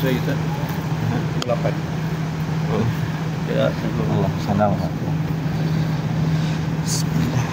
lagi tak? 8. Oh. Ya, Allah salam. Bismillah.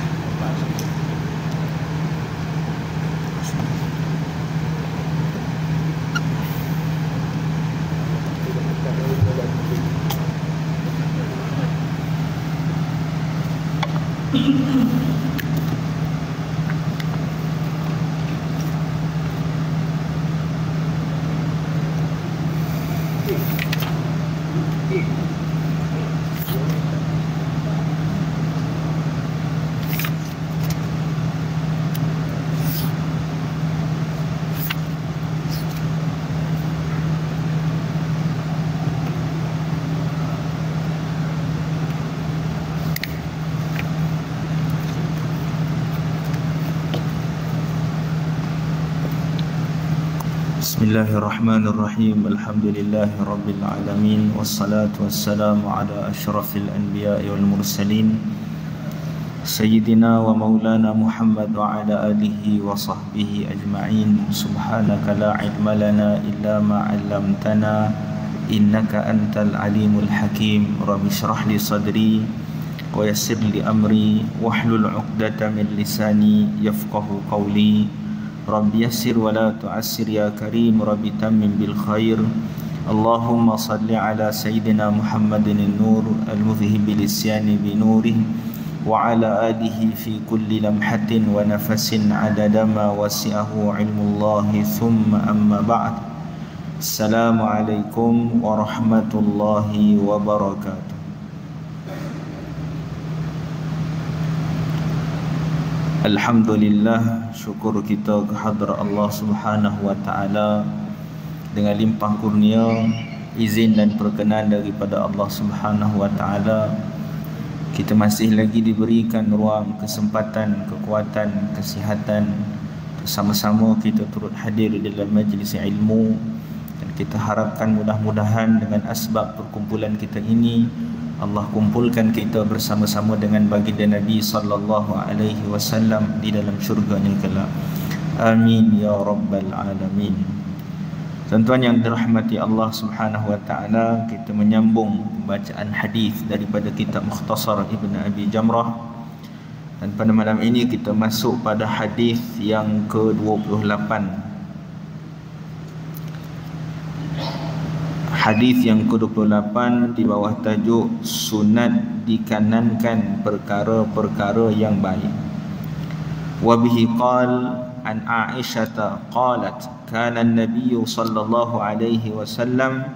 Bismillahirrahmanirrahim. Alhamdulillahirabbil alamin wassalatu wassalamu ala asyrafil anbiya'i wal mursalin sayyidina wa maulana Muhammad wa ala alihi wa sahbihi ajma'in. Subhanaka la ilma lana illa ma 'allamtana innaka antal alimul hakim. Rabbi shrah li sadri wa yassir li amri wahlul 'uqdatam min lisani yafqahu qawli. Rabbi yassir wa la tu'assir ya karim. Rabbi tammim bil khair. Allahumma salli ala sayyidina Muhammadin an-nur al-mudhhib lisyani bi nurih wa ala alihi fi kulli lamhatin wa nafasin adada ma wasi'ahu ilmullahi thumma amma ba'd. Assalamualaikum warahmatullahi wabarakatuh. Alhamdulillah, syukur kita kehadrat Allah Subhanahu wa taala dengan limpah kurnia, izin dan perkenan daripada Allah Subhanahu wa taala. Kita masih lagi diberikan ruang, kesempatan, kekuatan, kesihatan sama-sama kita turut hadir dalam majlis ilmu, dan kita harapkan mudah-mudahan dengan asbab perkumpulan kita ini Allah kumpulkan kita bersama-sama dengan baginda Nabi sallallahu alaihi wasallam di dalam syurga-Nya kelak. Amin ya rabbal alamin. Tuan-tuan yang dirahmati Allah Subhanahu wa taala, kita menyambung bacaan hadis daripada kitab Mukhtasar Ibn Abi Jamrah, dan pada malam ini kita masuk pada hadis yang ke-28. Hadis yang ke-28 di bawah tajuk sunat dikanankan perkara-perkara yang baik. Wa bihi qal an Aisyah qalat kana an-nabiy sallallahu alaihi wasallam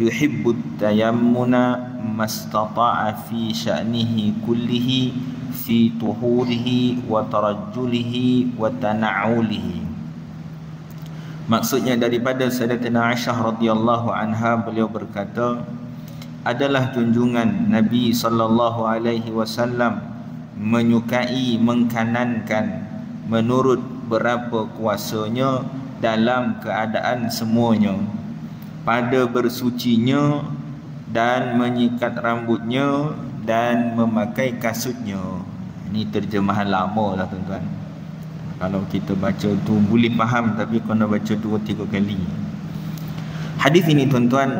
yuhibbu at-tayammuna mastata'a fi sya'nihi kullihi fi tuhurihi wa tarajjulihi wa tana'ulihi. Maksudnya daripada Sayyidatina Aisyah radhiyallahu anha, beliau berkata, adalah junjungan Nabi sallallahu alaihi wasallam menyukai mengkanankan menurut berapa kuasanya dalam keadaan semuanya, pada bersucinya dan menyikat rambutnya dan memakai kasutnya. Ini terjemahan lama lah tuan-tuan. Kalau kita baca tu boleh faham, tapi kena baca 2-3 kali. Hadis ini tuan-tuan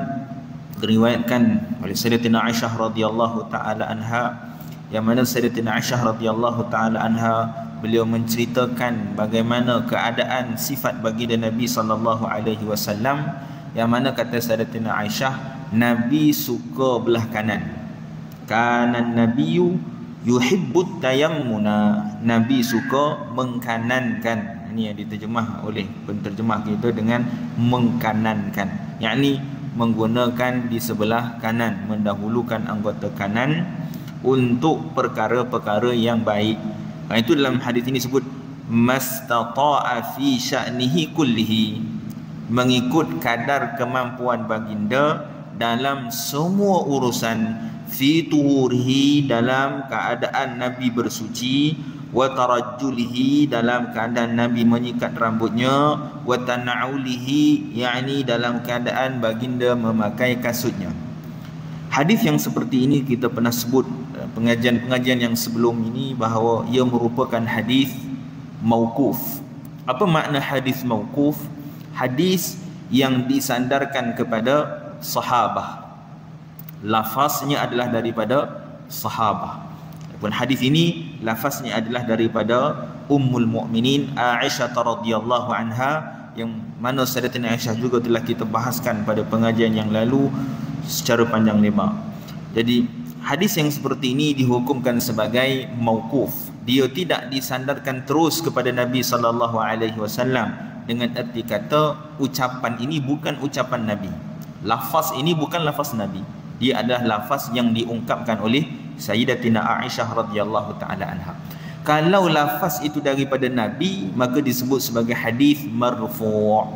diriwayatkan oleh Sayyidatina Aisyah radhiyallahu taala anha, yang mana Sayyidatina Aisyah radhiyallahu taala anha beliau menceritakan bagaimana keadaan sifat baginda Nabi sallallahu alaihi wasallam, yang mana kata Sayyidatina Aisyah, Nabi suka belah kanan. Kanan nabiyyu yuhibbut tayammuna, Nabi suka mengkanankan. Ini yang diterjemah oleh penterjemah kita dengan mengkanankan, yakni menggunakan di sebelah kanan, mendahulukan anggota kanan untuk perkara-perkara yang baik. Itu dalam hadis ini sebut mastata'a fi sya'nihi kullihi, mengikut kadar kemampuan baginda dalam semua urusan, fi tuhurihi, dalam keadaan Nabi bersuci, wa tarajjulihi, dalam keadaan Nabi menyikat rambutnya, wa tana'ulihi, yakni dalam keadaan baginda memakai kasutnya. Hadis yang seperti ini kita pernah sebut pengajian-pengajian yang sebelum ini, bahawa ia merupakan hadis mauquf. Apa makna hadis mauquf? Hadis yang disandarkan kepada sahabah. Lafaznya adalah daripada sahabah. Pun hadis ini lafaznya adalah daripada Ummul Mukminin Aisyah radhiyallahu anha, yang mana Sayyidatina Aisyah juga telah kita bahaskan pada pengajian yang lalu secara panjang lebar. Jadi hadis yang seperti ini dihukumkan sebagai mauquf. Dia tidak disandarkan terus kepada Nabi sallallahu alaihi wasallam, dengan erti kata ucapan ini bukan ucapan Nabi. Lafaz ini bukan lafaz Nabi. Dia adalah lafaz yang diungkapkan oleh Sayyidatina Aisyah radhiyallahu taala anha. Kalau lafaz itu daripada Nabi, maka disebut sebagai hadis marfu'.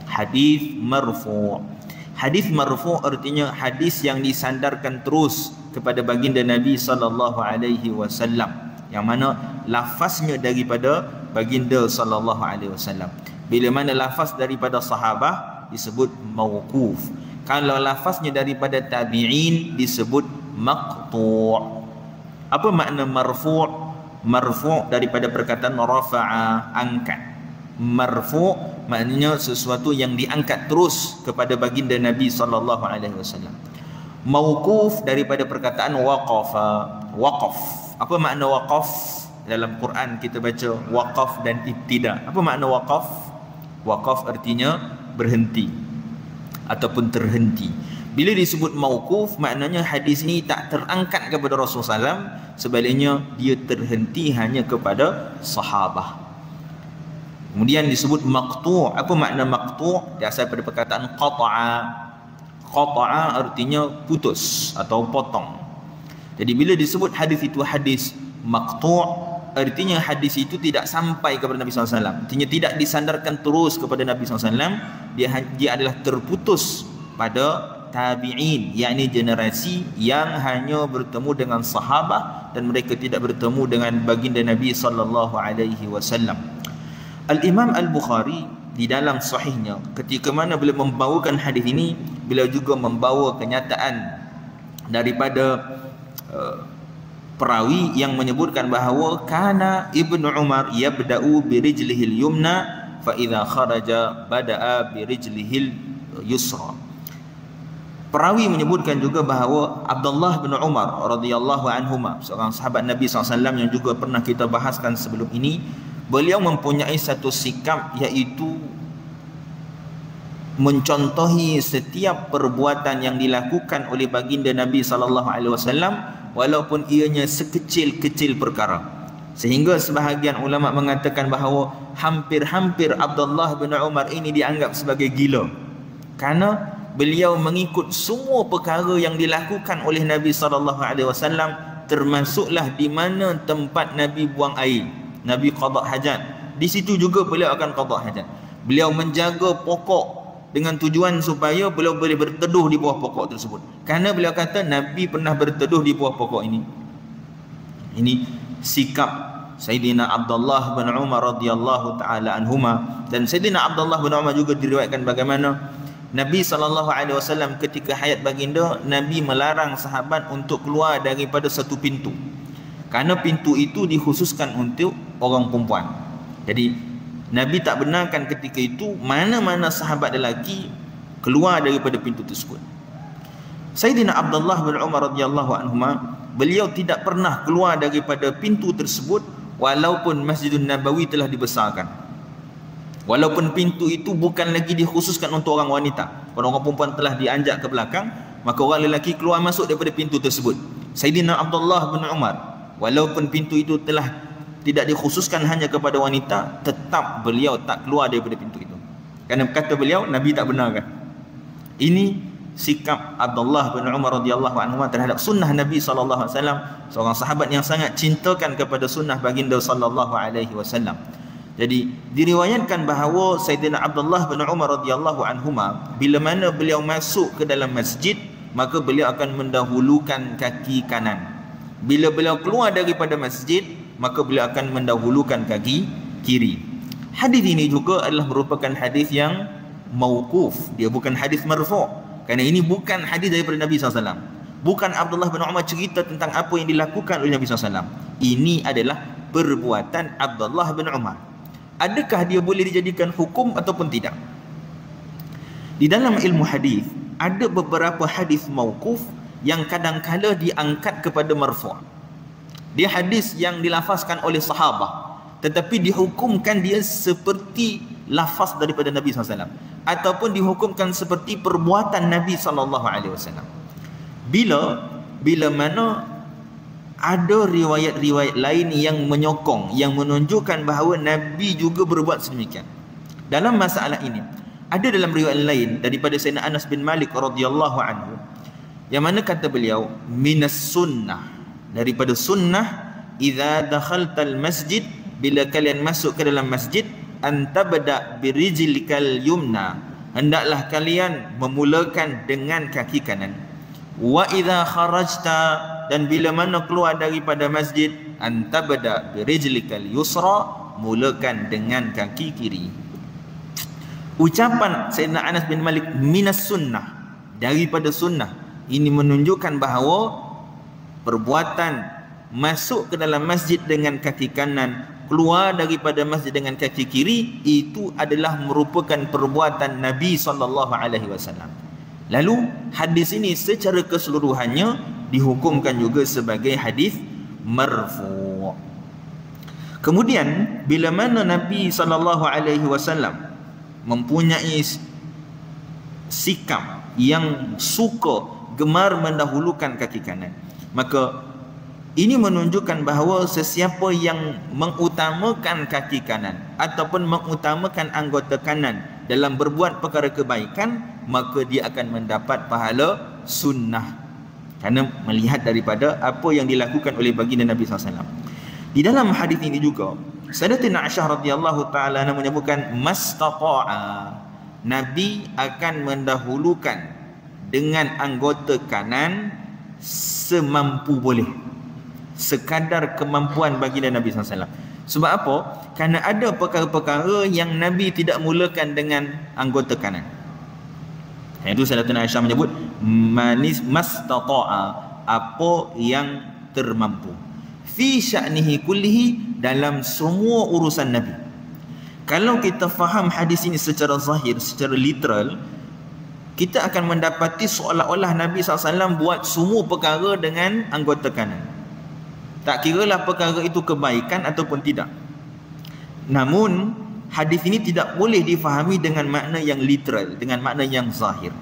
Hadis marfu'. Hadis marfu' artinya hadis yang disandarkan terus kepada baginda Nabi sallallahu alaihi wasallam, yang mana lafaznya daripada baginda sallallahu alaihi wasallam. Bila mana lafaz daripada sahabah disebut mauquf. Kalau lafaznya daripada tabi'in disebut maqtu'. Apa makna marfu'? Marfu' daripada perkataan rafa'a, angkat. Marfu' maknanya sesuatu yang diangkat terus kepada baginda Nabi sallallahu alaihi wasallam. Mauquf daripada perkataan waqafa, waqaf. Apa makna waqaf? Dalam Quran kita baca waqaf dan ibtida. Apa makna waqaf? Waqaf artinya berhenti ataupun terhenti. Bila disebut mauquf, maknanya hadis ini tak terangkat kepada Rasulullah SAW, sebaliknya dia terhenti hanya kepada sahabah. Kemudian disebut maqtu'. Apa makna maqtu'? Dia asal pada perkataan qata'a. Qata'a artinya putus atau potong. Jadi bila disebut hadis itu hadis maqtu', artinya hadis itu tidak sampai kepada Nabi SAW. Artinya tidak disandarkan terus kepada Nabi SAW. Dia adalah terputus pada tabi'in, yakni generasi yang hanya bertemu dengan sahabah dan mereka tidak bertemu dengan baginda Nabi sallallahu alaihi wasallam. Al-Imam Al-Bukhari di dalam sahihnya, ketika mana beliau membawakan hadis ini, beliau juga membawa kenyataan daripada perawi yang menyebutkan bahawa kana Ibnu Umar yabda'u bi rijlihil yumna fa idza kharaja bada'a bi rijlihil yusra. Perawi menyebutkan juga bahawa Abdullah bin Umar radhiyallahu anhuma, seorang sahabat Nabi SAW yang juga pernah kita bahaskan sebelum ini, beliau mempunyai satu sikap, iaitu mencontohi setiap perbuatan yang dilakukan oleh baginda Nabi SAW, walaupun ianya sekecil-kecil perkara. Sehingga sebahagian ulama mengatakan bahawa hampir-hampir Abdullah bin Umar ini dianggap sebagai gila, karena beliau mengikut semua perkara yang dilakukan oleh Nabi SAW, termasuklah di mana tempat Nabi buang air, Nabi qada hajat, di situ juga beliau akan qada hajat. Beliau menjaga pokok dengan tujuan supaya beliau boleh berteduh di bawah pokok tersebut, kerana beliau kata Nabi pernah berteduh di bawah pokok ini. Ini sikap Sayyidina Abdullah bin Umar radhiyallahu taala anhuma. Dan Sayyidina Abdullah bin Umar juga diriwayatkan bagaimana Nabi SAW ketika hayat baginda, Nabi melarang sahabat untuk keluar daripada satu pintu, kerana pintu itu dikhususkan untuk orang perempuan. Jadi Nabi tak benarkan ketika itu mana-mana sahabat lelaki keluar daripada pintu tersebut. Sayyidina Abdullah bin Umar radhiyallahu anhuma, beliau tidak pernah keluar daripada pintu tersebut walaupun Masjidun Nabawi telah dibesarkan. Walaupun pintu itu bukan lagi dikhususkan untuk orang wanita, orang perempuan telah dianjak ke belakang, maka orang lelaki keluar masuk daripada pintu tersebut. Sayyidina Abdullah bin Umar, walaupun pintu itu telah tidak dikhususkan hanya kepada wanita, tetap beliau tak keluar daripada pintu itu, kerana kata beliau Nabi tak benarkan. Ini sikap Abdullah bin Umar radhiyallahu anhu terhadap sunnah Nabi sallallahu alaihi wasallam, seorang sahabat yang sangat cintakan kepada sunnah baginda sallallahu alaihi wasallam. Jadi diriwayatkan bahawa Sayyidina Abdullah bin Umar radhiyallahu anhuma, bila mana beliau masuk ke dalam masjid, maka beliau akan mendahulukan kaki kanan. Bila beliau keluar daripada masjid, maka beliau akan mendahulukan kaki kiri. Hadis ini juga adalah merupakan hadis yang mauquf, dia bukan hadis marfu', kerana ini bukan hadis daripada Nabi SAW. Bukan Abdullah bin Umar cerita tentang apa yang dilakukan oleh Nabi SAW. Ini adalah perbuatan Abdullah bin Umar. Adakah dia boleh dijadikan hukum ataupun tidak? Di dalam ilmu hadis ada beberapa hadis mauquf yang kadang-kala diangkat kepada marfu'. Dia hadis yang dilafazkan oleh sahabat tetapi dihukumkan dia seperti lafaz daripada Nabi SAW, ataupun dihukumkan seperti perbuatan Nabi SAW. Bila mana ada riwayat-riwayat lain yang menyokong, yang menunjukkan bahawa Nabi juga berbuat sedemikian. Dalam masalah ini ada dalam riwayat lain daripada Sayyidina Anas bin Malik radhiyallahu anhu, yang mana kata beliau, minas sunnah, daripada sunnah, idza dakhaltal masjid, bila kalian masuk ke dalam masjid, antabda birijlikal yumna, hendaklah kalian memulakan dengan kaki kanan. Wa idza kharajta, dan bila mana keluar daripada masjid, antabda birijlikal yusra, mulakan dengan kaki kiri. Ucapan Sayyidina Anas bin Malik minas sunnah, daripada sunnah, ini menunjukkan bahawa perbuatan masuk ke dalam masjid dengan kaki kanan, keluar daripada masjid dengan kaki kiri, itu adalah merupakan perbuatan Nabi SAW. Lalu hadis ini secara keseluruhannya dihukumkan juga sebagai hadis marfu'. Kemudian bila mana Nabi SAW mempunyai sikap yang suka gemar mendahulukan kaki kanan, maka ini menunjukkan bahawa sesiapa yang mengutamakan kaki kanan ataupun mengutamakan anggota kanan dalam berbuat perkara kebaikan, maka dia akan mendapat pahala sunnah, kerana melihat daripada apa yang dilakukan oleh baginda Nabi SAW. Di dalam hadis ini juga Sayyidatina Aisyah radhiyallahu taala menyebutkan mastata'a, Nabi akan mendahulukan dengan anggota kanan semampu boleh, sekadar kemampuan baginda Nabi SAW. Sebab apa? Kerana ada perkara-perkara yang Nabi tidak mulakan dengan anggota kanan. Itu Sayyidatina Aisyah menyebut mastata'a, apa yang termampu. Fi sya'nihi kullihi, dalam semua urusan Nabi. Kalau kita faham hadis ini secara zahir, secara literal, kita akan mendapati seolah-olah Nabi SAW buat semua perkara dengan anggota kanan. Tak kiralah perkara itu kebaikan ataupun tidak. Namun hadis ini tidak boleh difahami dengan makna yang literal, dengan makna yang zahir.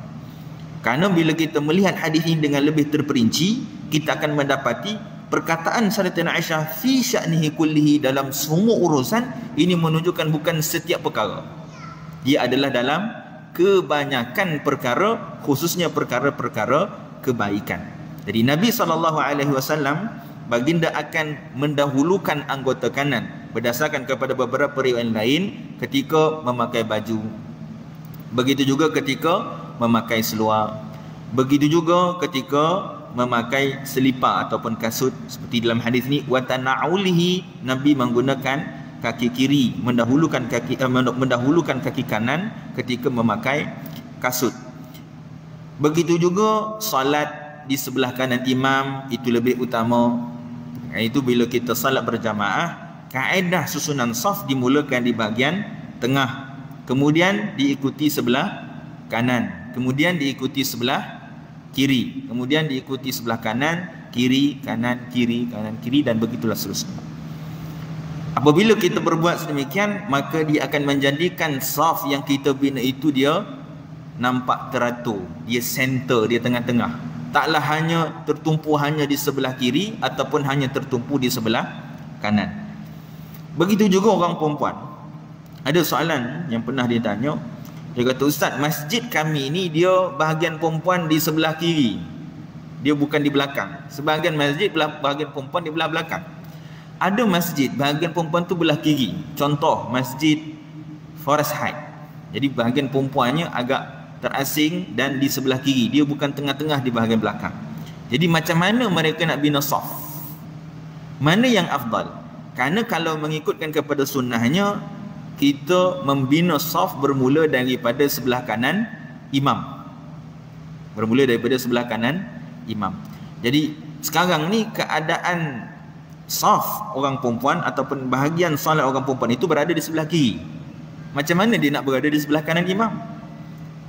Kerana bila kita melihat hadis ini dengan lebih terperinci, kita akan mendapati perkataan Sayyidatina Aisyah fi sya'nihi kullihi, dalam semua urusan, ini menunjukkan bukan setiap perkara. Dia adalah dalam kebanyakan perkara, khususnya perkara-perkara kebaikan. Jadi Nabi SAW, baginda akan mendahulukan anggota kanan berdasarkan kepada beberapa riwayat lain ketika memakai baju, begitu juga ketika memakai seluar, begitu juga ketika memakai selipar ataupun kasut. Seperti dalam hadis ni, wa tana'ulihi, Nabi menggunakan kaki kiri, mendahulukan kaki kanan ketika memakai kasut. Begitu juga salat di sebelah kanan imam, itu lebih utama. Itu bila kita salat berjamaah, kaedah susunan saf dimulakan di bahagian tengah, kemudian diikuti sebelah kanan, kemudian diikuti sebelah kiri, kemudian diikuti sebelah kanan, kiri, kanan, kiri, kanan, kiri, dan begitulah seterusnya. Apabila kita berbuat sedemikian, maka dia akan menjadikan saf yang kita bina itu dia nampak teratur, dia center, dia tengah-tengah. Taklah hanya tertumpu hanya di sebelah kiri ataupun hanya tertumpu di sebelah kanan. Begitu juga orang perempuan. Ada soalan yang pernah dia tanya, dia kata, Ustaz, masjid kami ni dia bahagian perempuan di sebelah kiri, dia bukan di belakang. Sebahagian masjid bahagian perempuan di belah belakang. Ada masjid bahagian perempuan tu belah kiri, contoh Masjid Forest Height, jadi bahagian perempuannya agak terasing dan di sebelah kiri, dia bukan tengah-tengah di bahagian belakang. Jadi macam mana mereka nak bina saf? Mana yang afdal? Kerana kalau mengikutkan kepada sunnahnya, kita membina saf bermula daripada sebelah kanan imam. Bermula daripada sebelah kanan imam. Jadi sekarang ni keadaan saf orang perempuan ataupun bahagian solat orang perempuan itu berada di sebelah kiri. Macam mana dia nak berada di sebelah kanan imam?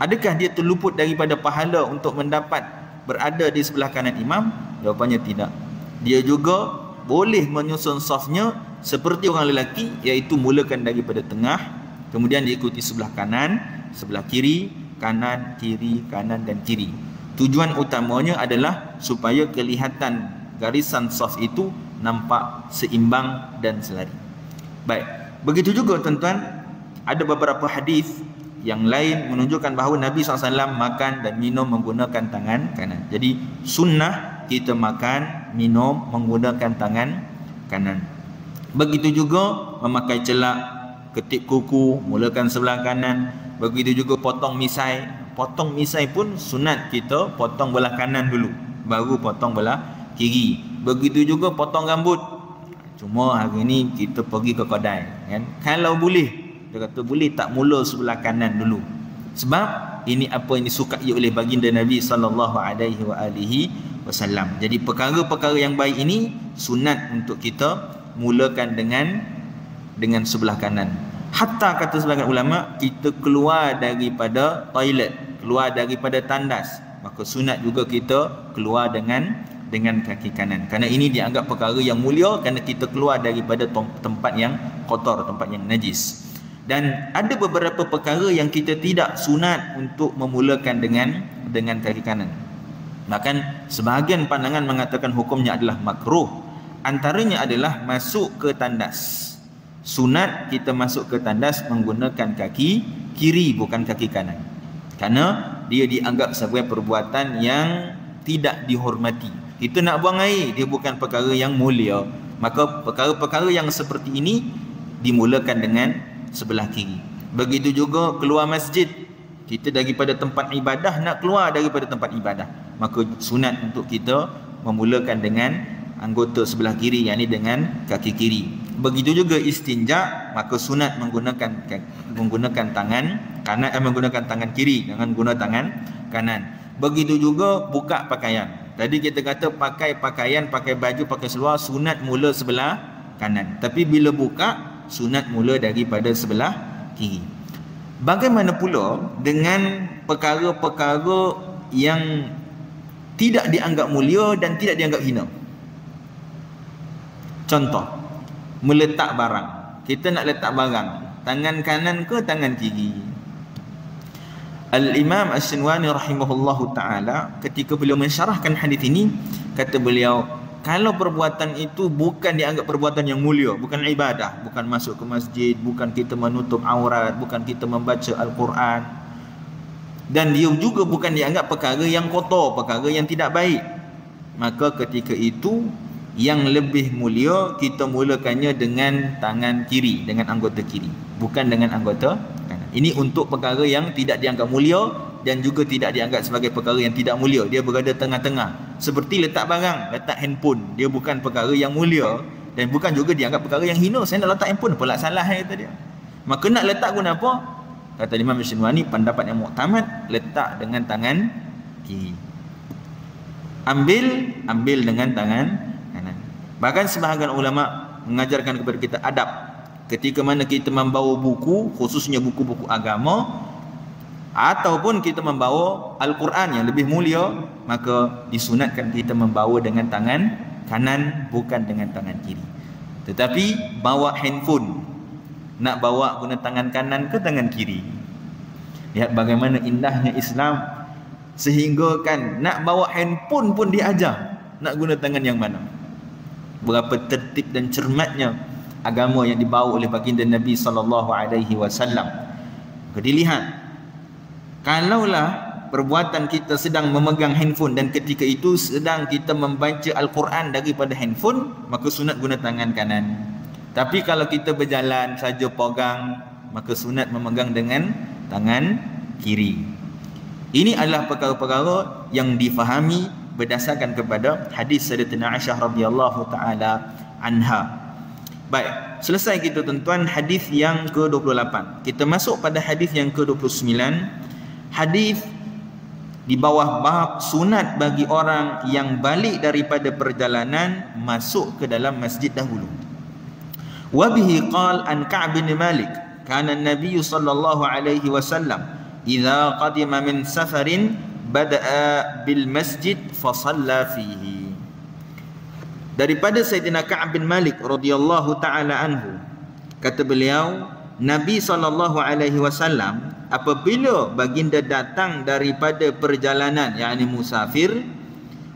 Adakah dia terluput daripada pahala untuk mendapat berada di sebelah kanan imam? Jawapannya tidak. Dia juga boleh menyusun safnya seperti orang lelaki, iaitu mulakan daripada tengah, kemudian diikuti sebelah kanan, sebelah kiri, kanan, kiri, kanan dan kiri. Tujuan utamanya adalah supaya kelihatan garisan saf itu nampak seimbang dan selari. Baik, begitu juga tuan-tuan, ada beberapa hadis yang lain menunjukkan bahawa Nabi SAW makan dan minum menggunakan tangan kanan. Jadi sunnah kita makan, minum menggunakan tangan kanan. Begitu juga memakai celak, ketip kuku, mulakan sebelah kanan. Begitu juga potong misai. Potong misai pun sunat kita potong belah kanan dulu, baru potong belah kiri. Begitu juga potong rambut. Cuma hari ni kita pergi ke kedai, kan? Kalau boleh, dia kata boleh tak mula sebelah kanan dulu. Sebab ini apa yang disukai oleh baginda Nabi SAW. Jadi perkara-perkara yang baik ini sunat untuk kita mulakan dengan sebelah kanan. Hatta kata sebagian ulama, kita keluar daripada toilet, keluar daripada tandas, maka sunat juga kita keluar dengan kaki kanan. Kerana ini dianggap perkara yang mulia, kerana kita keluar daripada tempat yang kotor, tempat yang najis. Dan ada beberapa perkara yang kita tidak sunat untuk memulakan dengan kaki kanan. Bahkan sebahagian pandangan mengatakan hukumnya adalah makruh. Antaranya adalah masuk ke tandas. Sunat kita masuk ke tandas menggunakan kaki kiri, bukan kaki kanan. Kerana dia dianggap sebagai perbuatan yang tidak dihormati. Kita nak buang air, dia bukan perkara yang mulia. Maka perkara-perkara yang seperti ini dimulakan dengan sebelah kiri. Begitu juga keluar masjid, kita daripada tempat ibadah nak keluar daripada tempat ibadah, maka sunat untuk kita memulakan dengan anggota sebelah kiri, yakni dengan kaki kiri. Begitu juga istinja, maka sunat menggunakan tangan kanan, menggunakan tangan kiri, jangan guna tangan kanan. Begitu juga buka pakaian. Tadi kita kata pakai pakaian, pakai baju, pakai seluar, sunat mula sebelah kanan. Tapi bila buka, sunat mula daripada sebelah kiri. Bagaimana pula dengan perkara-perkara yang tidak dianggap mulia dan tidak dianggap hina? Contoh, meletak barang. Kita nak letak barang, tangan kanan ke tangan kiri? Al-Imam As-Sinwani rahimahullahu ta'ala ketika beliau mensyarahkan hadis ini, kata beliau, kalau perbuatan itu bukan dianggap perbuatan yang mulia, bukan ibadah, bukan masuk ke masjid, bukan kita menutup aurat, bukan kita membaca Al-Quran, dan dia juga bukan dianggap perkara yang kotor, perkara yang tidak baik, maka ketika itu yang lebih mulia kita mulakannya dengan tangan kiri, dengan anggota kiri, bukan dengan anggota kanan. Ini untuk perkara yang tidak dianggap mulia dan juga tidak dianggap sebagai perkara yang tidak mulia. Dia berada tengah-tengah. Seperti letak barang, letak handphone, dia bukan perkara yang mulia dan bukan juga dianggap perkara yang hina. Saya nak letak handphone, pula salah kata dia. Maka nak letak guna apa? Kata Imam Syinwani, pendapat yang muktamad, letak dengan tangan kiri. Ambil dengan tangan kanan. Bahkan sebahagian ulama mengajarkan kepada kita adab ketika mana kita membawa buku, khususnya buku-buku agama, ataupun kita membawa Al-Quran yang lebih mulia, maka disunatkan kita membawa dengan tangan kanan, bukan dengan tangan kiri. Tetapi bawa handphone, nak bawa guna tangan kanan ke tangan kiri? Lihat bagaimana indahnya Islam, sehingga kan nak bawa handphone pun diajar nak guna tangan yang mana. Berapa tertib dan cermatnya agama yang dibawa oleh baginda Nabi SAW. Dilihat, kalaulah perbuatan kita sedang memegang handphone dan ketika itu sedang kita membaca Al-Quran daripada handphone, maka sunat guna tangan kanan. Tapi kalau kita berjalan saja pegang, maka sunat memegang dengan tangan kiri. Ini adalah perkara-perkara yang difahami berdasarkan kepada hadis Sayyidatina Aisyah radhiyallahu taala anha. Baik, selesai kita tuan-tuan hadis yang ke-28. Kita masuk pada hadis yang ke-29. Hadis di bawah bab sunat bagi orang yang balik daripada perjalanan masuk ke dalam masjid dahulu. Wa bihi qala an Ka'b bin Malik kana an-nabiy sallallahu alaihi wasallam idza qadima min safarin bada'a bil masjid fa shalla fihi. Daripada Sayyidina Ka'ab bin Malik radhiyallahu taala anhu, kata beliau, Nabi SAW apabila baginda datang daripada perjalanan, yakni musafir,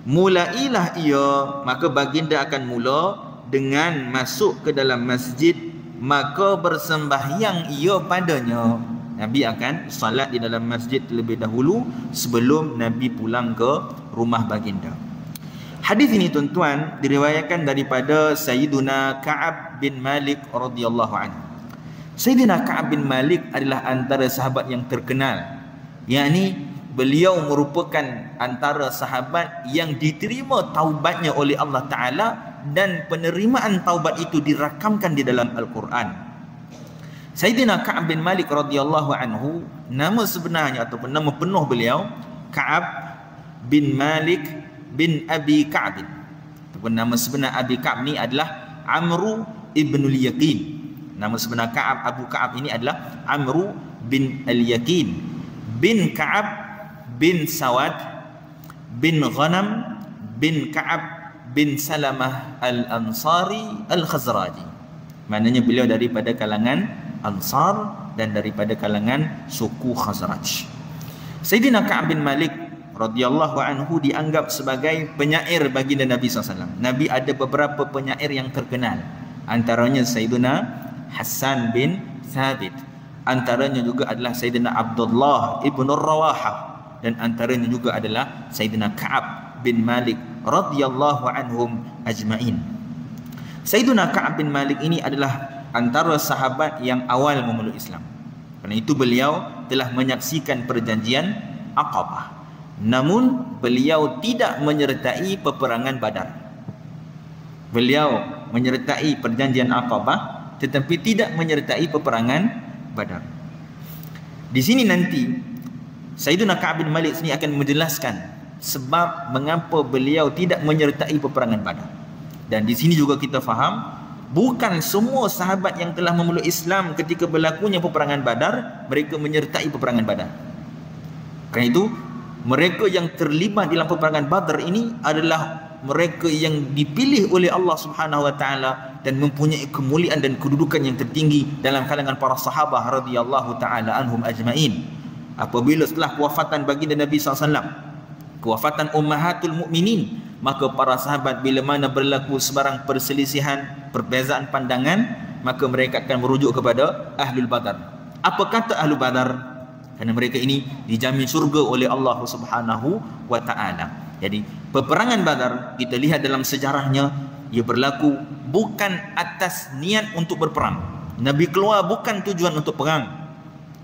mulailah ia, maka baginda akan mula dengan masuk ke dalam masjid, maka bersembahyang ia padanya. Nabi akan salat di dalam masjid terlebih dahulu sebelum Nabi pulang ke rumah baginda. Hadis ini tuan-tuan diriwayatkan daripada Sayyiduna Ka'ab bin Malik radhiyallahu anhu. Sayyidina Ka'ab bin Malik adalah antara sahabat yang terkenal, yakni beliau merupakan antara sahabat yang diterima taubatnya oleh Allah Ta'ala, dan penerimaan taubat itu dirakamkan di dalam Al-Quran. Sayyidina Ka'ab bin Malik radhiyallahu anhu, nama sebenarnya ataupun nama penuh beliau Ka'ab bin Malik bin Abi Ka'ab, ataupun nama sebenar Abi Ka'ab ni adalah Amru ibnul Yaqin. Nama sebenar Ka'ab, Abu Ka'ab ini adalah Amru bin al-Yaqin bin Ka'ab bin Sawad bin Ghanam bin Ka'ab bin Salamah al-Ansari al-Khazraji. Maknanya beliau daripada kalangan Ansar dan daripada kalangan suku Khazraj. Sayyidina Ka'ab bin Malik radhiyallahu anhu dianggap sebagai penyair baginda Nabi SAW. Nabi ada beberapa penyair yang terkenal, antaranya Sayyidina Hassan bin Thabit, antaranya juga adalah Sayyidina Abdullah ibn Rawaha, dan antaranya juga adalah Sayyidina Ka'ab bin Malik radhiyallahu anhum ajma'in. Sayyidina Ka'ab bin Malik ini adalah antara sahabat yang awal memeluk Islam. Kerana itu beliau telah menyaksikan perjanjian Aqabah, namun beliau tidak menyertai peperangan Badar. Beliau menyertai perjanjian Aqabah tetapi tidak menyertai peperangan Badar. Di sini nanti Sayyidina Ka'ab bin Malik sini akan menjelaskan sebab mengapa beliau tidak menyertai peperangan Badar. Dan di sini juga kita faham, bukan semua sahabat yang telah memeluk Islam ketika berlakunya peperangan Badar mereka menyertai peperangan Badar. Kerana itu mereka yang terlibat dalam peperangan Badar ini adalah mereka yang dipilih oleh Allah Subhanahu wa taala dan mempunyai kemuliaan dan kedudukan yang tertinggi dalam kalangan para sahabat radhiyallahu taala anhum ajmain. Apabila setelah kewafatan baginda Nabi SAW, kewafatan ummahatul mukminin, maka para sahabat bila mana berlaku sebarang perselisihan, perbezaan pandangan, maka mereka akan merujuk kepada Ahlul Badar. Apa kata Ahlul Badar? Kerana mereka ini dijamin syurga oleh Allah Subhanahu wa taala. Jadi peperangan Badar kita lihat dalam sejarahnya, ia berlaku bukan atas niat untuk berperang. Nabi keluar bukan tujuan untuk perang.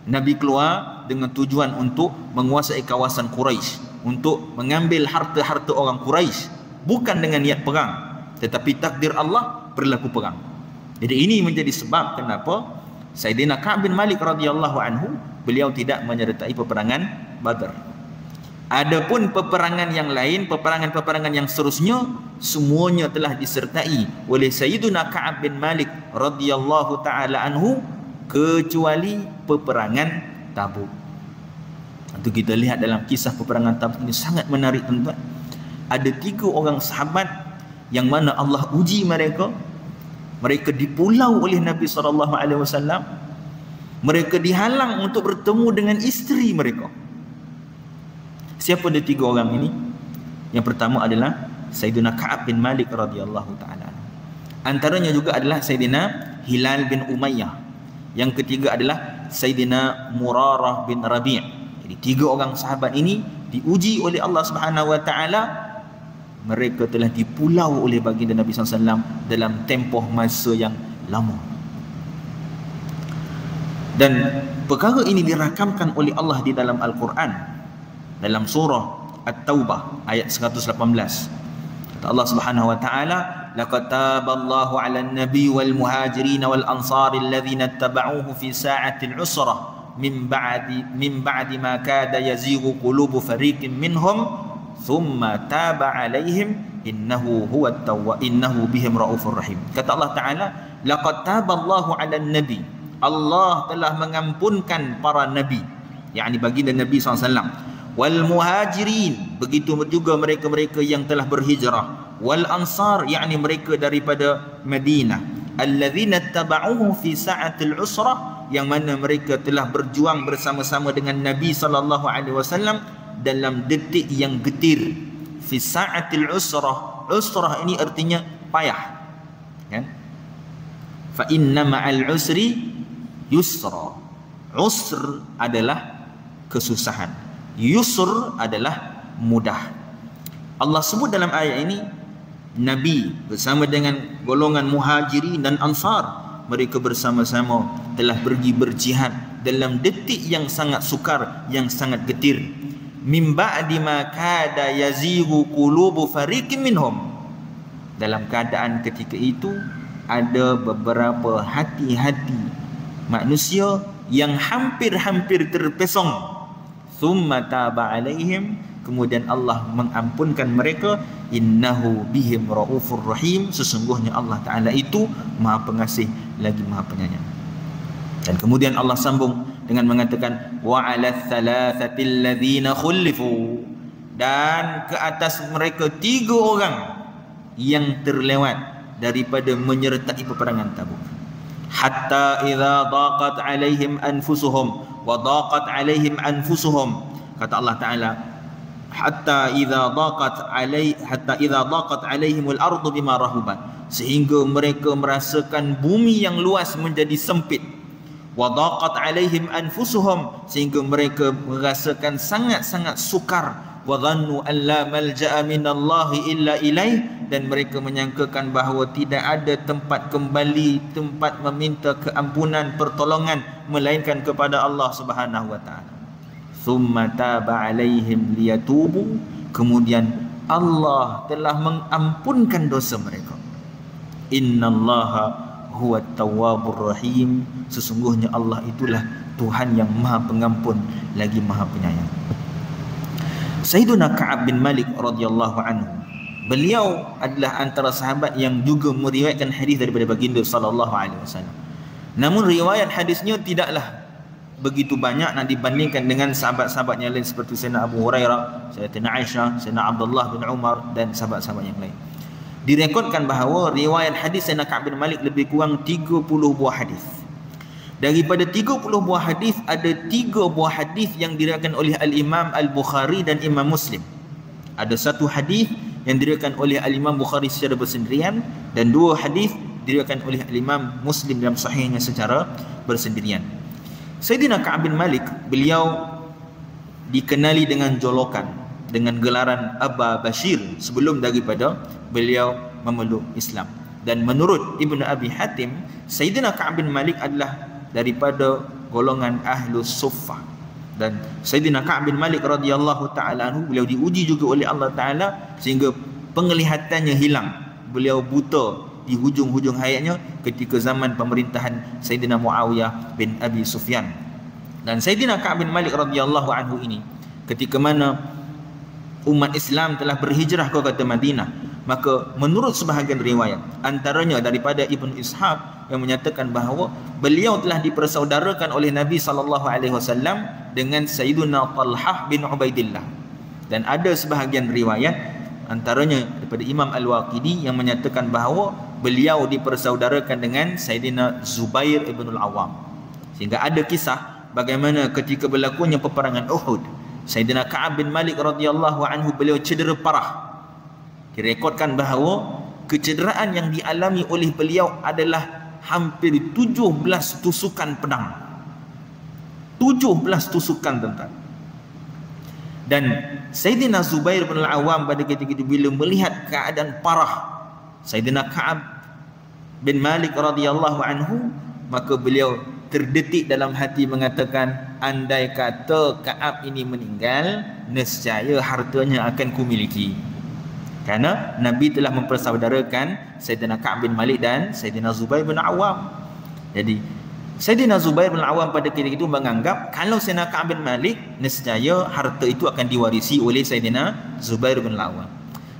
Nabi keluar dengan tujuan untuk menguasai kawasan Quraisy, untuk mengambil harta-harta orang Quraisy, bukan dengan niat perang, tetapi takdir Allah berlaku perang. Jadi ini menjadi sebab kenapa Sayyidina Ka'ab bin Malik radhiyallahu anhu beliau tidak menyertai peperangan Badar. Adapun peperangan yang lain, peperangan-peperangan yang seterusnya, semuanya telah disertai oleh Sayyidina Ka'ab bin Malik radhiyallahu taala anhu, kecuali peperangan Tabuk. Itu kita lihat dalam kisah peperangan Tabuk ini sangat menarik tuan-tuan. Ada 3 orang sahabat yang mana Allah uji mereka. Mereka dipulau oleh Nabi SAW. Mereka dihalang untuk bertemu dengan isteri mereka. Siapa dia 3 orang ini? Yang pertama adalah Sayyidina Ka'ab bin Malik radhiyallahu taala. Antaranya juga adalah Sayyidina Hilal bin Umayyah. Yang ketiga adalah Sayyidina Murarah bin Rabi'. Jadi 3 orang sahabat ini diuji oleh Allah Subhanahu wa taala. Mereka telah dipulau oleh baginda Nabi SAW dalam tempoh masa yang lama. Dan perkara ini dirakamkan oleh Allah di dalam Al-Quran, dalam surah At-Taubah ayat 118. Kata Allah Subhanahu wa taala, laqad taballahu 'alan nabiy wal muhajirin wal ansar alladhina ittaba'uhu fi sa'atil 'usrah min ba'di ma kada yazighu qulubu fariqin minhum thumma taba 'alaihim innahu huwat tawwab innahu bihim raufur rahim. Kata Allah taala, laqad taballahu 'alan nabiy, Allah telah mengampunkan para nabi yakni baginda Nabi SAW. Wal muhajirin, begitu juga mereka-mereka yang telah berhijrah. Wal ansar, yakni mereka daripada Madinah. Alladzina tabauhu fi sa'atil usrah, yang mana mereka telah berjuang bersama-sama dengan Nabi SAW dalam detik yang getir. Fi sa'atil usrah, usrah ini artinya payah, kan? Fa inna ma'al usri yusra. Usr adalah kesusahan, yusr adalah mudah. Allah sebut dalam ayat ini Nabi bersama dengan golongan muhajirin dan ansar, mereka bersama-sama telah pergi berjihad dalam detik yang sangat sukar, yang sangat getir. Min ba'di ma kada yazighu qulubu fariqin minhum, dalam keadaan ketika itu ada beberapa hati-hati manusia yang hampir-hampir terpesong. Thumma taba alaihim, kemudian Allah mengampunkan mereka. Innahu bihim raufur rahim, sesungguhnya Allah Ta'ala itu Maha Pengasih lagi Maha Penyayang. Dan kemudian Allah sambung dengan mengatakan wa 'alal thalathatil ladzina khulifu, dan ke atas mereka 3 orang yang terlewat daripada menyertai peperangan Tabuk. Hatta idza daqat alaihim anfusuhum wa daqat alaihim anfusuhum, kata Allah Ta'ala, hatta idza daqat alaihimul ardu bima rahubat, sehingga mereka merasakan bumi yang luas menjadi sempit. Wa daqat alaihim anfusuhum, sehingga mereka merasakan sangat-sangat sukar. Wa dhannu an la malja'a minallahi illa ilaih, dan mereka menyangkakan bahawa tidak ada tempat kembali, tempat meminta keampunan, pertolongan melainkan kepada Allah Subhanahu wa taala. Thumma taba alaihim liyatubu, kemudian Allah telah mengampunkan dosa mereka. Innallaha huwat tawwabur rahim, sesungguhnya Allah itulah Tuhan yang Maha Pengampun lagi Maha Penyayang. Sayyiduna Ka'ab bin Malik radhiyallahu anhu, beliau adalah antara sahabat yang juga meriwayatkan hadis daripada baginda sallallahu alaihi wasallam. Namun riwayat hadisnya tidaklah begitu banyak nak dibandingkan dengan sahabat-sahabat yang lain seperti Sayyidina Abu Hurairah, Sayyidina Aisyah, Sayyidina Abdullah bin Umar dan sahabat-sahabat yang lain. Direkodkan bahawa riwayat hadis Sayyidina Ka'ab bin Malik lebih kurang 30 buah hadis. Daripada 30 buah hadis, ada 3 buah hadis yang diriwayatkan oleh Al-Imam Al-Bukhari dan Imam Muslim. Ada 1 hadis yang diriwayatkan oleh Al-Imam Bukhari secara bersendirian, dan 2 hadis diriwayatkan oleh Al-Imam Muslim dalam sahihnya secara bersendirian. Sayyidina Ka'ab bin Malik, beliau dikenali dengan jolokan, dengan gelaran Aba Bashir sebelum daripada beliau memeluk Islam. Dan menurut Ibnu Abi Hatim, Sayyidina Ka'ab bin Malik adalah daripada golongan Ahlus Suffah. Dan Sayyidina Ka'ab bin Malik radhiyallahu ta'ala anhu, beliau diuji juga oleh Allah Ta'ala sehingga penglihatannya hilang. Beliau buta di hujung-hujung hayatnya ketika zaman pemerintahan Sayyidina Muawiyah bin Abi Sufyan. Dan Sayyidina Ka'ab bin Malik radhiyallahu anhu ini, ketika mana umat Islam telah berhijrah ke kota Madinah, maka menurut sebahagian riwayat, antaranya daripada Ibn Ishaq, yang menyatakan bahawa beliau telah dipersaudarakan oleh Nabi SAW dengan Sayyiduna Talhah bin Ubaidillah. Dan ada sebahagian riwayat, antaranya daripada Imam Al-Waqidi, yang menyatakan bahawa beliau dipersaudarakan dengan Sayyidina Zubair ibn Al-Awwam. Sehingga ada kisah bagaimana ketika berlakunya peperangan Uhud, Sayyidina Ka'ab bin Malik radhiyallahu anhu, beliau cedera parah. Direkodkan bahawa kecederaan yang dialami oleh beliau adalah hampir 17 tusukan pedang. 17 tusukan, tuan-tuan. Dan Sayyidina Zubair bin Al-Awwam pada ketika itu bila melihat keadaan parah Sayyidina Ka'ab bin Malik radhiyallahu anhu, maka beliau terdetik dalam hati mengatakan, andai kata Ka'ab ini meninggal, nescaya hartanya akan kumiliki. Kerana Nabi telah mempersaudarakan Sayyidina Ka'ab bin Malik dan Sayyidina Zubair bin Awam. Jadi Sayyidina Zubair bin Awam pada ketika itu menganggap kalau Sayyidina Ka'ab bin Malik, nescaya harta itu akan diwarisi oleh Sayyidina Zubair bin Awam.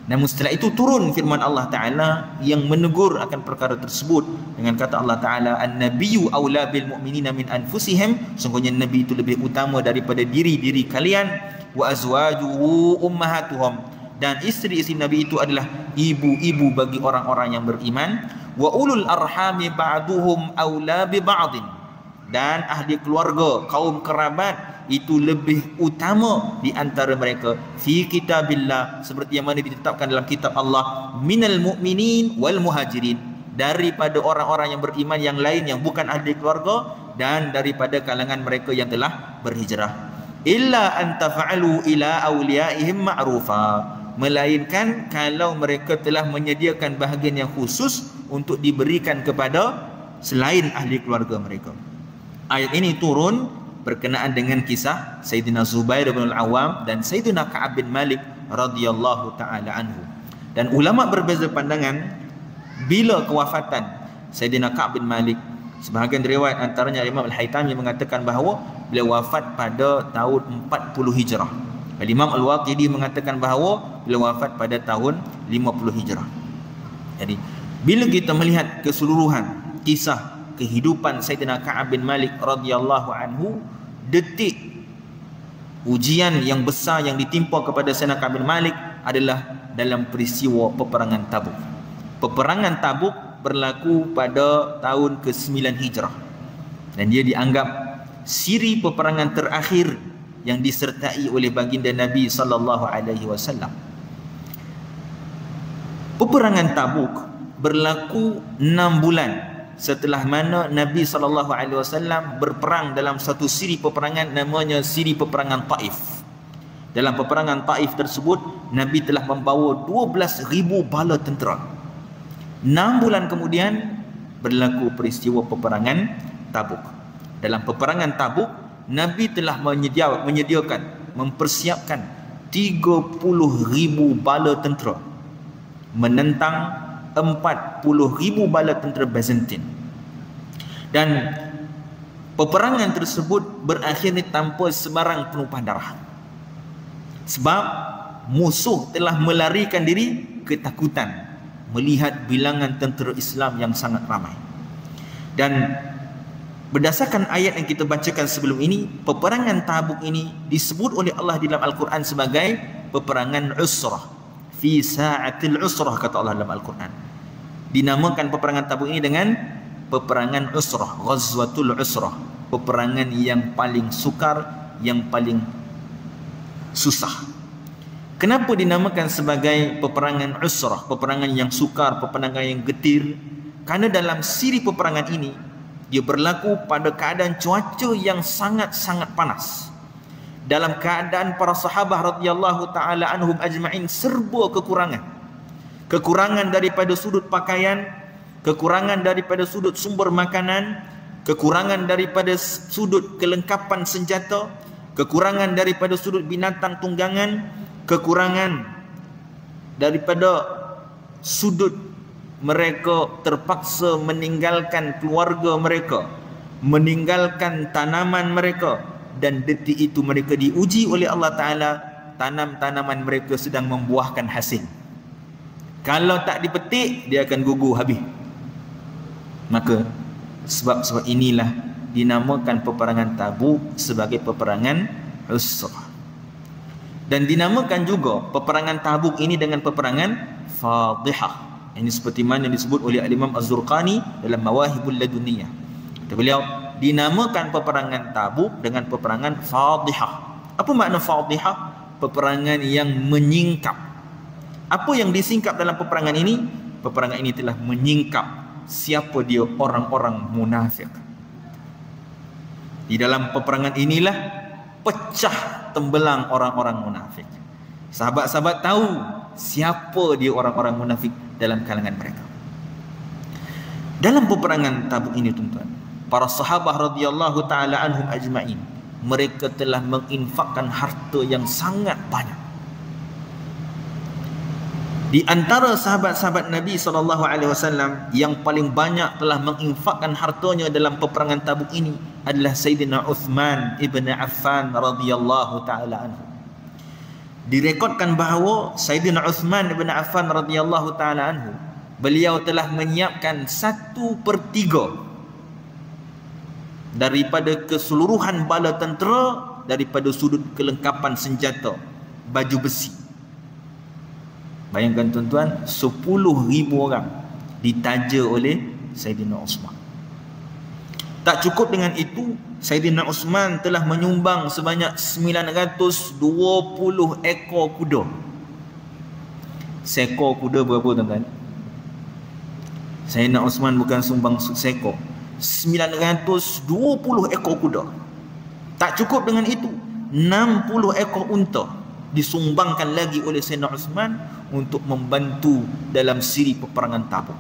Namun setelah itu turun firman Allah Ta'ala yang menegur akan perkara tersebut dengan kata Allah Ta'ala, An-Nabiyyu awla bil mu'minina min anfusihim, sungguhnya Nabi itu lebih utama daripada diri-diri kalian, wa azwajuhu ummahatuhum, dan isteri-isteri Nabi itu adalah ibu-ibu bagi orang-orang yang beriman, wa ulul arhami ba'duhum awla bi ba'din, dan ahli keluarga, kaum kerabat itu lebih utama di antara mereka fi kitabillah, seperti yang mana ditetapkan dalam kitab Allah, minal mu'minin wal muhajirin, daripada orang-orang yang beriman yang lain yang bukan ahli keluarga, dan daripada kalangan mereka yang telah berhijrah. Illa an taf'alu ila awliyaihim ma'rufa, melainkan kalau mereka telah menyediakan bahagian yang khusus untuk diberikan kepada selain ahli keluarga mereka. Ayat ini turun berkenaan dengan kisah Sayyidina Zubair bin Al-Awwam dan Sayyidina Ka'ab bin Malik radhiyallahu taala anhu. Dan ulama berbeza pandangan bila kewafatan Sayyidina Ka'ab bin Malik. Sebahagian riwayat antaranya Imam Al-Haytami mengatakan bahawa beliau wafat pada tahun 40 Hijrah. Imam Al-Waqidi mengatakan bahawa beliau wafat pada tahun 50 Hijrah. Jadi bila kita melihat keseluruhan kisah kehidupan Sayyidina Ka'ab bin Malik radhiyallahu anhu, detik ujian yang besar yang ditimpa kepada Sayyidina Ka'ab bin Malik adalah dalam peristiwa peperangan Tabuk. Peperangan Tabuk berlaku pada tahun ke-9 Hijrah, dan dia dianggap siri peperangan terakhir yang disertai oleh baginda Nabi sallallahu alaihi wasallam. Peperangan Tabuk berlaku 6 bulan setelah mana Nabi SAW berperang dalam satu siri peperangan namanya siri peperangan Taif. Dalam peperangan Taif tersebut, Nabi telah membawa 12,000 bala tentera. 6 bulan kemudian berlaku peristiwa peperangan Tabuk. Dalam peperangan Tabuk, Nabi telah mempersiapkan 30,000 bala tentera menentang 40,000 bala tentera Byzantine. Dan peperangan tersebut berakhir tanpa sebarang penumpah darah, sebab musuh telah melarikan diri ketakutan melihat bilangan tentera Islam yang sangat ramai. Dan berdasarkan ayat yang kita bacakan sebelum ini, peperangan Tabuk ini disebut oleh Allah di dalam Al-Quran sebagai peperangan Usrah. Fi sa'atil usrah, kata Allah dalam Al-Quran. Dinamakan peperangan Tabuk ini dengan peperangan Usrah, Ghazwatul Usrah, peperangan yang paling sukar, yang paling susah. Kenapa dinamakan sebagai peperangan Usrah, peperangan yang sukar, peperangan yang getir? Karena dalam siri peperangan ini dia berlaku pada keadaan cuaca yang sangat-sangat panas. Dalam keadaan para sahabat radhiyallahu taala anhum ajma'in serba kekurangan. Kekurangan daripada sudut pakaian, kekurangan daripada sudut sumber makanan, kekurangan daripada sudut kelengkapan senjata, kekurangan daripada sudut binatang tunggangan, kekurangan daripada sudut mereka terpaksa meninggalkan keluarga mereka, meninggalkan tanaman mereka, dan detik itu mereka diuji oleh Allah Ta'ala, tanam-tanaman mereka sedang membuahkan hasil. Kalau tak dipetik, dia akan gugur habis. Maka sebab inilah dinamakan peperangan Tabuk sebagai peperangan Usrah. Dan dinamakan juga peperangan Tabuk ini dengan peperangan Fadihah. Ini seperti mana disebut oleh Imam Az-Zurqani dalam Mawahibul Laduniyah. Kata beliau, dinamakan peperangan Tabuk dengan peperangan Fadihah. Apa makna Fadihah? Peperangan yang menyingkap. Apa yang disingkap dalam peperangan ini? Peperangan ini telah menyingkap siapa dia orang-orang munafik. Di dalam peperangan inilah pecah tembelang orang-orang munafik. Sahabat-sahabat tahu siapa dia orang-orang munafik dalam kalangan mereka. Dalam peperangan Tabuk ini, tuan-tuan, para sahabat radhiyallahu taala anhum ajma'in, mereka telah menginfakkan harta yang sangat banyak. Di antara sahabat-sahabat Nabi SAW yang paling banyak telah menginfakkan hartanya dalam peperangan Tabuk ini adalah Sayyidina Uthman ibn Affan radhiyallahu taala anhu. Direkodkan bahawa Sayyidina Uthman bin Affan radhiyallahu taala anhu, beliau telah menyiapkan 1/3 daripada keseluruhan bala tentera, daripada sudut kelengkapan senjata, baju besi. Bayangkan tuan-tuan, 10,000 orang ditaja oleh Sayyidina Uthman. Tak cukup dengan itu, Sayyidina Uthman telah menyumbang sebanyak 920 ekor kuda. Seekor kuda berapa tuan-tuan? Sayyidina Uthman bukan sumbang seekor, 920 ekor kuda. Tak cukup dengan itu, 60 ekor unta disumbangkan lagi oleh Sayyidina Uthman untuk membantu dalam siri peperangan Tabuk.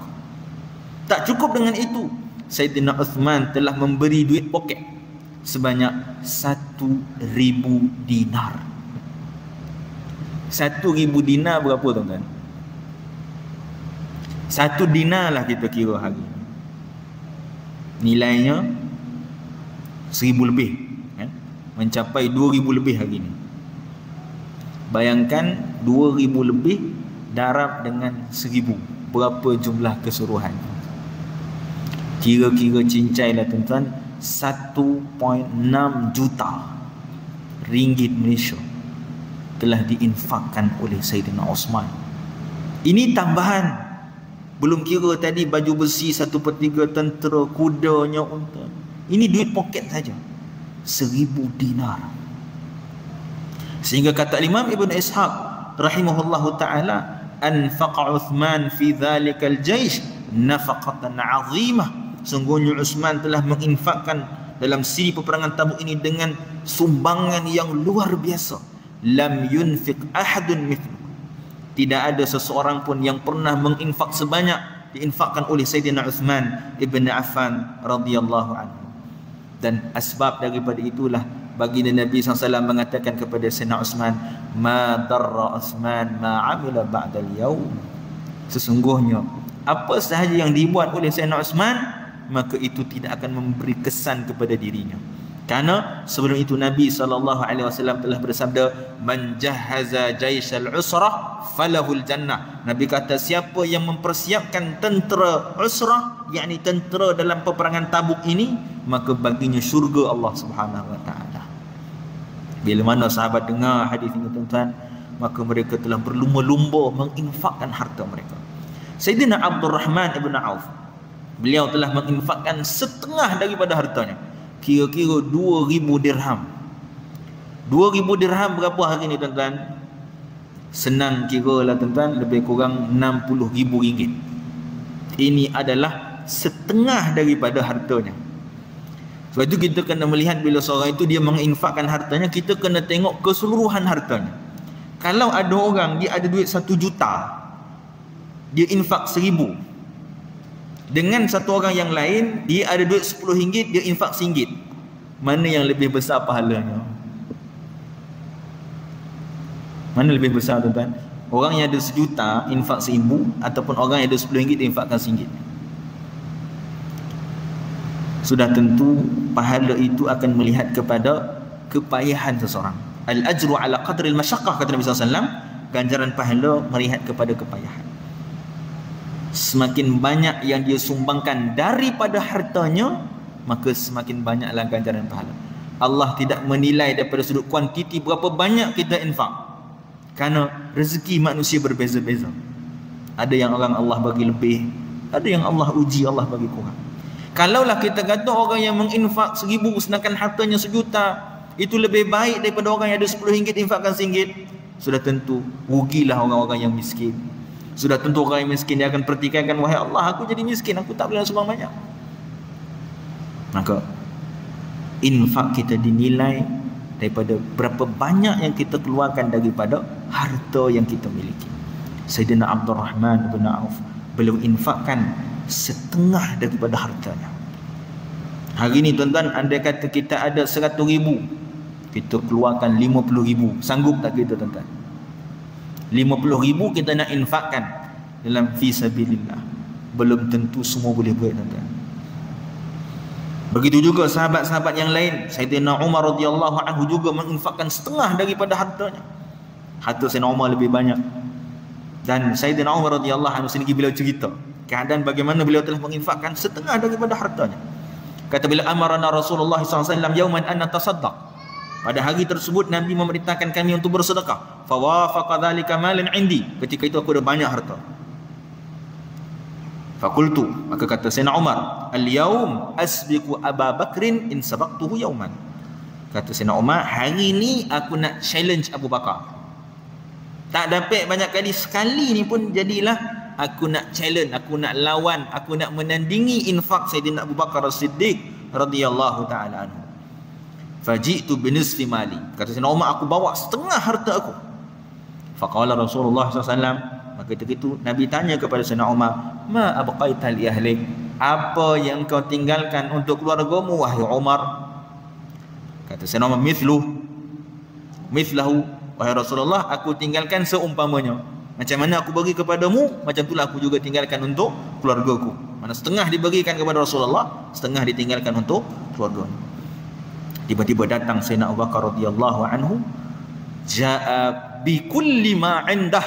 Tak cukup dengan itu, Sayyidina Uthman telah memberi duit poket sebanyak 1,000 dinar. 1,000 dinar berapa tuan-tuan? 1 dinar lah kita kira hari ni, nilainya 1,000 lebih, mencapai 2,000 lebih hari ni. Bayangkan 2,000 lebih darab dengan 1,000, berapa jumlah keseluruhan? Kira-kira cincai lah tuan-tuan, 1.6 juta ringgit Malaysia telah diinfakkan oleh Sayyidina Uthman. Ini tambahan, belum kira tadi baju besi 1/3, tentera, kudanya, unta. Ini duit poket saja, 1,000 dinar. Sehingga kata Imam Ibn Ishaq rahimahullahu ta'ala, anfaqa Uthman fi dhalikal jaish nafaqatan 'azimah. Sungguhnya Uthman telah menginfakkan dalam siri peperangan Tabuk ini dengan sumbangan yang luar biasa. Lam yunfiq ahadun mithlu. Tidak ada seseorang pun yang pernah menginfak sebanyak diinfakkan oleh Sayyidina Uthman ibn Affan radhiyallahu anhu. Dan asbab daripada itulah baginda Nabi SAW mengatakan kepada Sayyidina Uthman, ma darra Uthman ma amila ba'dal yaum. Sesungguhnya apa sahaja yang dibuat oleh Sayyidina Uthman, maka itu tidak akan memberi kesan kepada dirinya. Karena sebelum itu Nabi SAW telah bersabda, man jahaza jaishal usrah falahul jannah. Nabi kata, siapa yang mempersiapkan tentera usrah, yakni tentera dalam peperangan Tabuk ini, maka baginya syurga Allah Subhanahu wa taala. Bila mana sahabat dengar hadis ini tuan-tuan, maka mereka telah berlumba-lumba menginfakkan harta mereka. Sayyidina Abdul Rahman ibn Auf, beliau telah menginfakkan setengah daripada hartanya, kira-kira 2,000 dirham. 2,000 dirham berapa hari ni tuan-tuan? Senang kira lah tuan-tuan, lebih kurang 60,000 ringgit. Ini adalah setengah daripada hartanya. Sebab itu kita kena melihat bila seorang itu dia menginfakkan hartanya, kita kena tengok keseluruhan hartanya. Kalau ada orang dia ada duit 1 juta, dia infak 1,000. Dengan satu orang yang lain, dia ada duit RM10, dia infak RM1. Mana yang lebih besar pahalanya? Mana lebih besar tuan-tuan? Orang yang ada 1 juta infak 1,000, ataupun orang yang ada RM10 dia infakkan RM1. Sudah tentu pahala itu akan melihat kepada kepayahan seseorang. Al-ajru ala qadril masyaqqah, kata Nabi SAW. Ganjaran pahala melihat kepada kepayahan. Semakin banyak yang dia sumbangkan daripada hartanya, maka semakin banyaklah ganjaran pahala. Allah tidak menilai daripada sudut kuantiti berapa banyak kita infak, kerana rezeki manusia berbeza-beza. Ada yang orang Allah bagi lebih, ada yang Allah uji, Allah bagi kurang. Kalaulah kita kata orang yang menginfak 1,000 sedangkan hartanya 1 juta, itu lebih baik daripada orang yang ada RM10 infakkan RM1, sudah tentu rugilah orang-orang yang miskin. Sudah tentu orang yang miskin dia akan pertikaikan, wahai Allah, aku jadi miskin, aku tak boleh sumbang banyak. Maka infak kita dinilai daripada berapa banyak yang kita keluarkan daripada harta yang kita miliki. Sayyidina Abdul Rahman bin Auf, beliau infakkan setengah daripada hartanya. Hari ni tuan-tuan, andai kata kita ada 100,000, kita keluarkan 50,000, sanggup tak kita tuan-tuan? 50,000 kita nak infakkan dalam fi sabilillah, belum tentu semua boleh buat tuan-tuan. Begitu juga sahabat-sahabat yang lain. Sayyidina Umar radhiyallahu anhu juga menginfakkan setengah daripada hartanya. Harta Sayyidina Umar lebih banyak. Dan Sayyidina Umar radhiyallahu anhu sendiri beliau cerita keadaan bagaimana beliau telah menginfakkan setengah daripada hartanya. Kata bila amarana Rasulullah SAW yauman an natasaddaq, pada hari tersebut Nabi memerintahkan kami untuk bersedekah. Fawafaqa dhalika malan indi, ketika itu aku ada banyak harta. Fakultu, maka kata Sayyidina Umar, al-yaum asbiqu Aba Bakrin in sabaqtuhu yauman. Kata Sayyidina Umar, hari ni aku nak challenge Abu Bakar. Tak dapat banyak kali, sekali ni pun jadilah aku nak challenge, aku nak lawan, aku nak menandingi infak Sayyidina Abu Bakar As-Siddiq radhiyallahu taala anhu. Faji'tu binisfi mali. Kata Sayyidina Umar, aku bawa setengah harta aku. Faqala Rasulullah SAW, maka ketika itu Nabi tanya kepada Sayyidina Umar, ma abqaita li ahlik, apa yang kau tinggalkan untuk keluargamu wahai Umar? Kata Sayyidina Umar, mithlahu, wahai Rasulullah, aku tinggalkan seumpamanya. Macam mana aku bagi kepadamu, macam itulah aku juga tinggalkan untuk keluargaku. Mana setengah diberikan kepada Rasulullah, setengah ditinggalkan untuk keluarga. Tiba-tiba datang Sayyidina Abu Bakar radhiyallahu anhu, jaa bi kulli ma indah.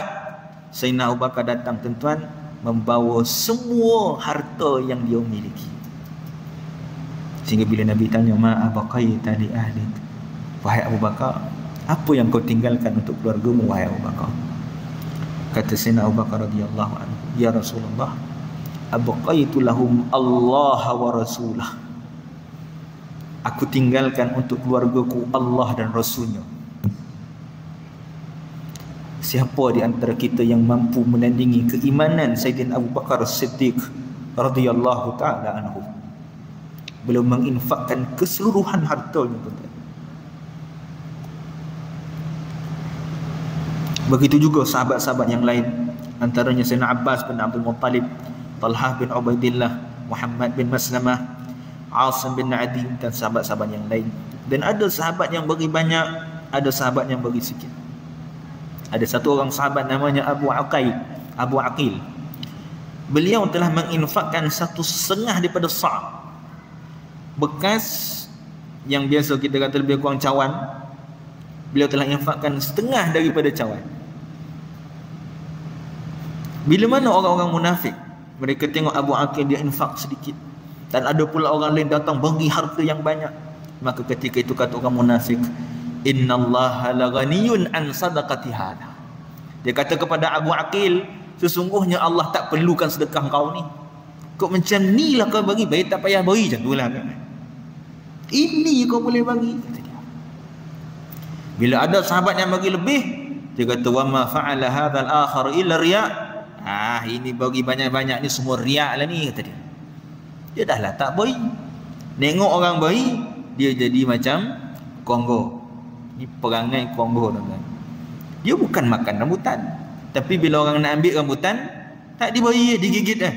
Sayyidina Abu Bakar datang, tuan-tuan, membawa semua harta yang dia miliki. Sehingga bila Nabi tanya, ma abaqaita li ahlik, wahai Abu Bakar, apa yang kau tinggalkan untuk keluargamu wahai Abu Bakar? Kata Sayyidina Abu Bakar radhiyallahu anhu, ya Rasulullah, abqaitu lahum Allah wa rasulah. Aku tinggalkan untuk keluargaku Allah dan Rasulnya. Siapa di antara kita yang mampu menandingi keimanan Sayyidina Abu Bakar As-Siddiq radhiyallahu taala anhu? Belum menginfakkan keseluruhan hartanya. Begitu juga sahabat-sahabat yang lain, antaranya Sayyidina Abbas bin Abdul Muttalib, Talhah bin Ubaidillah, Muhammad bin Maslamah, Asim bin Adi, dan sahabat-sahabat yang lain. Dan ada sahabat yang bagi banyak, ada sahabat yang bagi sikit. Ada satu orang sahabat namanya Abu Aqil. Beliau telah menginfakkan 1/2 daripada sa', bekas yang biasa kita kata lebih kurang cawan. Beliau telah infakkan setengah daripada cawan. Bila mana orang-orang munafik, mereka tengok Abu Aqil dia infak sedikit, dan ada pula orang lain datang bagi harta yang banyak, maka ketika itu kata orang munafik, innallaha laghaniyun an sadaqati hada. Dia kata kepada Abu Aqil, sesungguhnya Allah tak perlukan sedekah kau ni. Kau macam ni lah kau bagi, baik tak payah bagi, macam itulah. Ini kau boleh bagi. Bila ada sahabat yang bagi lebih, dia kata, wa ma fa'ala hadzal akhar illa riya'. Ini bagi banyak-banyak ni semua riak lah ni, kata dia. Dia dah lah tak bagi. Nengok orang bagi, dia jadi macam Kongo. Ni perangai Kongo, tuan-tuan. Dia bukan makan rambutan, tapi bila orang nak ambil rambutan, tak dibagi, digigit dah.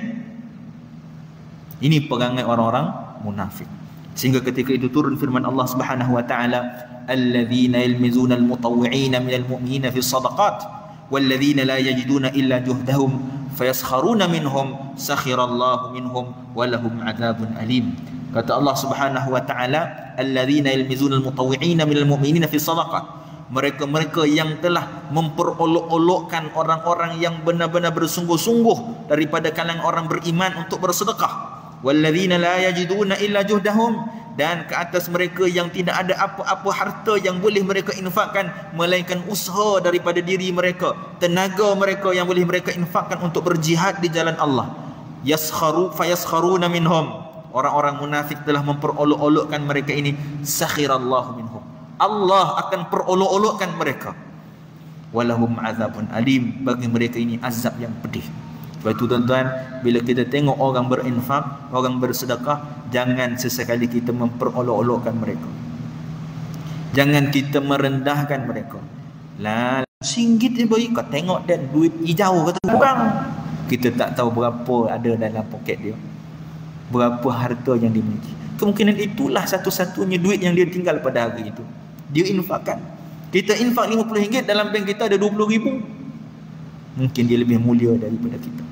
Ini perangai orang-orang munafik. Sehingga ketika itu turun firman Allah Subhanahu wa taala, alladzina yalmizuna almutawwi'ina minal mu'minina fi sadaqat walladzina la yajiduna illa juhdahum fayaskharuna minhum sakhirallahu minhum walahum adzabun alim. Kata Allah Subhanahu wa taala, alladzina yalmizuna almutawwi'ina minal mu'minina fi sadaqat, mereka-mereka yang telah memperolok-olokkan orang-orang yang benar-benar bersungguh-sungguh daripada kalangan orang beriman untuk bersedekah. Walladzina la yajiduna illa juhdahum, dan ke atas mereka yang tidak ada apa-apa harta yang boleh mereka infakkan melainkan usaha daripada diri mereka, tenaga mereka yang boleh mereka infakkan untuk berjihad di jalan Allah. Fayaskharuna minhum, orang-orang munafik telah memperolok-olokkan mereka ini. Sakhirallahu minhum, Allah akan perolok-olokkan mereka. Walahum azabun alim, bagi mereka ini azab yang pedih. Sebab itu tuan-tuan, bila kita tengok orang berinfak, orang bersedekah, jangan sesekali kita memperolok-olokkan mereka. Jangan kita merendahkan mereka. Lah, RM1 dia bagi, kau tengok dan duit hijau kata kurang. Kita tak tahu berapa ada dalam poket dia, berapa harta yang dimiliki. Kemungkinan itulah satu-satunya duit yang dia tinggal pada hari itu, dia infakkan. Kita infak RM50, dalam bank kita ada RM20,000. Mungkin dia lebih mulia daripada kita.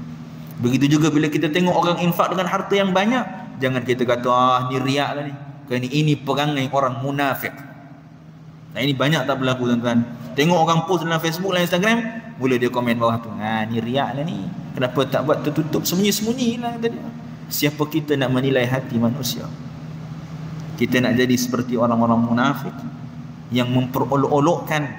Begitu juga bila kita tengok orang infak dengan harta yang banyak, jangan kita kata, ni riak lah ni, kerana ini perangai orang munafik. Nah, ini banyak tak berlaku tuan-tuan. Tengok orang post dalam Facebook dan Instagram, mula dia komen bawah tu, ni riak lah ni, kenapa tak buat tertutup, sembunyi-sembunyi lah tadi. Siapa kita nak menilai hati manusia? Kita nak jadi seperti orang-orang munafik yang memperolok-olokkan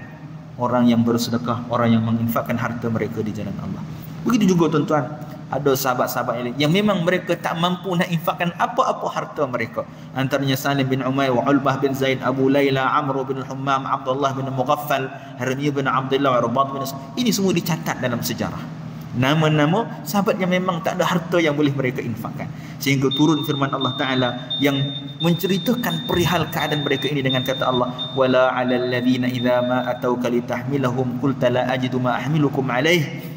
orang yang bersedekah, orang yang menginfakkan harta mereka di jalan Allah. Begitu juga tuan-tuan, ada sahabat-sahabat yang memang mereka tak mampu nak infakkan apa-apa harta mereka. Antaranya Salim bin Umair, Ulbah bin Zaid, Abu Layla, Amr bin Hammam, Abdullah bin Mughaffal, Harmi bin Abdullah, Rubat bin ini semua dicatat dalam sejarah. Nama-nama sahabat yang memang tak ada harta yang boleh mereka infakkan. Sehingga turun firman Allah Ta'ala yang menceritakan perihal keadaan mereka ini dengan kata Allah, wala 'alal ladzina idza ma atauka litahmilahum qulta la ajidu ma ahmilukum alaih.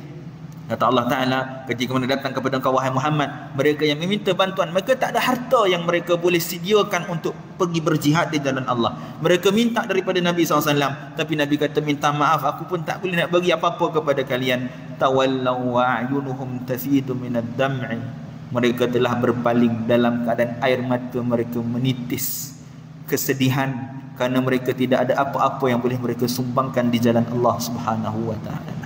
Kata Allah Ta'ala, ketika mereka datang kepada engkau wahai Muhammad, mereka yang meminta bantuan, mereka tak ada harta yang mereka boleh sediakan untuk pergi berjihad di jalan Allah. Mereka minta daripada Nabi SAW, tapi Nabi kata, minta maaf, aku pun tak boleh nak bagi apa-apa kepada kalian. Tawallaw wa a'yunuhum tafidu minad dam'i. Mereka telah berpaling dalam keadaan air mata mereka menitis kesedihan kerana mereka tidak ada apa-apa yang boleh mereka sumbangkan di jalan Allah Subhanahu wa Ta'ala.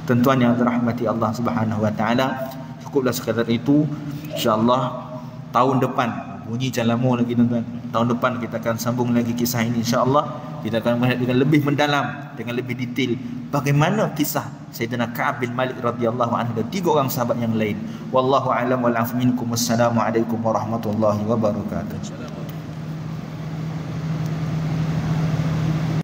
Tuan-tuan yang dirahmati Allah Subhanahu wa Ta'ala, cukuplah sekadar itu. InsyaAllah tahun depan, bunyi macam lama lagi tuan-tuan, tahun depan kita akan sambung lagi kisah ini. InsyaAllah kita akan melihat dengan lebih mendalam, dengan lebih detail bagaimana kisah Sayyidina Ka'ab bin Malik radhiyallahu anhu dan 3 orang sahabat yang lain. Wallahu a'lam wal 'afu minkum. Wassalamualaikum warahmatullahi wabarakatuh.